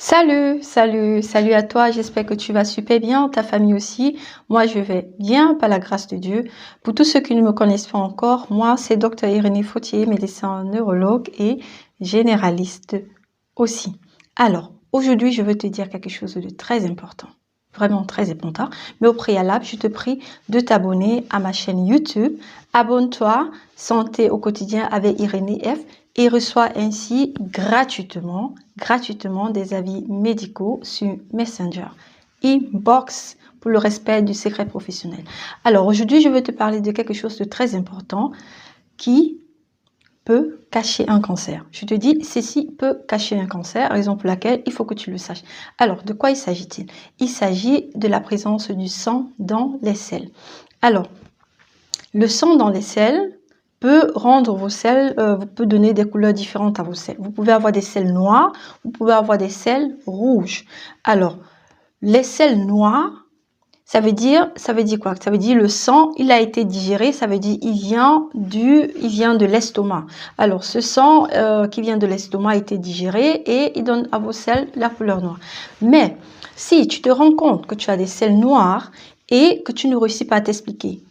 Salut à toi, j'espère que tu vas super bien, ta famille aussi. Moi, je vais bien, par la grâce de Dieu. Pour tous ceux qui ne me connaissent pas encore, moi, c'est Dr Irénée Fautier, médecin neurologue et généraliste aussi. Alors, aujourd'hui, je veux te dire quelque chose de très important, vraiment très important. Mais au préalable, je te prie de t'abonner à ma chaîne YouTube. Abonne-toi, Santé au quotidien avec Irénée F. Et reçois ainsi gratuitement des avis médicaux sur Messenger, inbox pour le respect du secret professionnel. Alors aujourd'hui, je veux te parler de quelque chose de très important qui peut cacher un cancer. Je te dis, ceci peut cacher un cancer, raison pour laquelle il faut que tu le saches. Alors, de quoi il s'agit-il? Il s'agit de la présence du sang dans les selles. Alors, le sang dans les selles peut rendre vos selles, peut donner des couleurs différentes à vos selles. Vous pouvez avoir des selles noires, vous pouvez avoir des selles rouges. Alors, les selles noires, ça veut dire quoi? Ça veut dire le sang, il a été digéré, ça veut dire il vient de l'estomac. Alors, ce sang qui vient de l'estomac a été digéré et il donne à vos selles la couleur noire. Mais si tu te rends compte que tu as des selles noires et que tu ne réussis pas à t'expliquer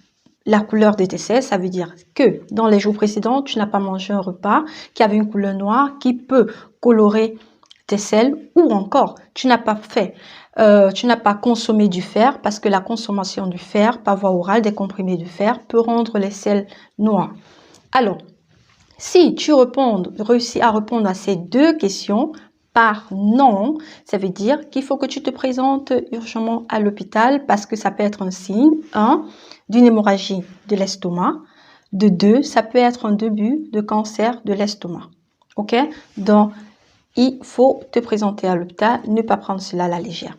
la couleur de tes selles, ça veut dire que dans les jours précédents, tu n'as pas mangé un repas qui avait une couleur noire qui peut colorer tes selles, ou encore tu n'as pas consommé du fer, parce que la consommation du fer par voie orale, des comprimés de fer, peut rendre les selles noires. Alors, si tu réussis à répondre à ces deux questions par non, ça veut dire qu'il faut que tu te présentes urgemment à l'hôpital, parce que ça peut être un signe, d'une hémorragie de l'estomac, de 2, ça peut être un début de cancer de l'estomac. Ok? Donc, il faut te présenter à l'hôpital, ne pas prendre cela à la légère.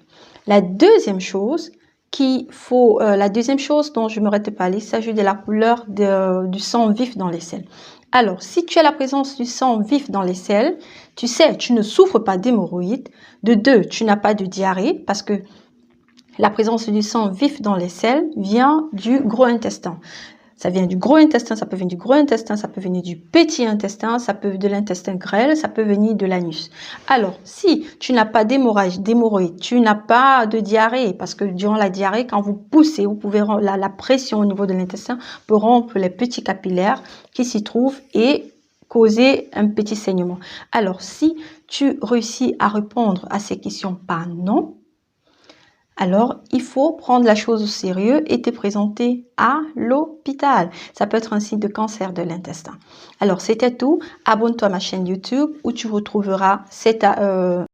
La deuxième chose dont je m'aurais te parler, il s'agit de la couleur du sang vif dans les selles. Alors, si tu as la présence du sang vif dans les selles, tu sais, tu ne souffres pas d'hémorroïdes. De 2, tu n'as pas de diarrhée, parce que la présence du sang vif dans les selles vient du gros intestin. Ça vient du gros intestin, ça peut venir du gros intestin, ça peut venir du petit intestin, ça peut venir de l'intestin grêle, ça peut venir de l'anus. Alors, si tu n'as pas d'hémorroïdes, tu n'as pas de diarrhée, parce que durant la diarrhée, quand vous poussez, vous pouvez la pression au niveau de l'intestin peut rompre les petits capillaires qui s'y trouvent et causer un petit saignement. Alors, si tu réussis à répondre à ces questions par non, alors il faut prendre la chose au sérieux et te présenter à l'hôpital. Ça peut être un signe de cancer de l'intestin. Alors c'était tout. Abonne-toi à ma chaîne YouTube où tu retrouveras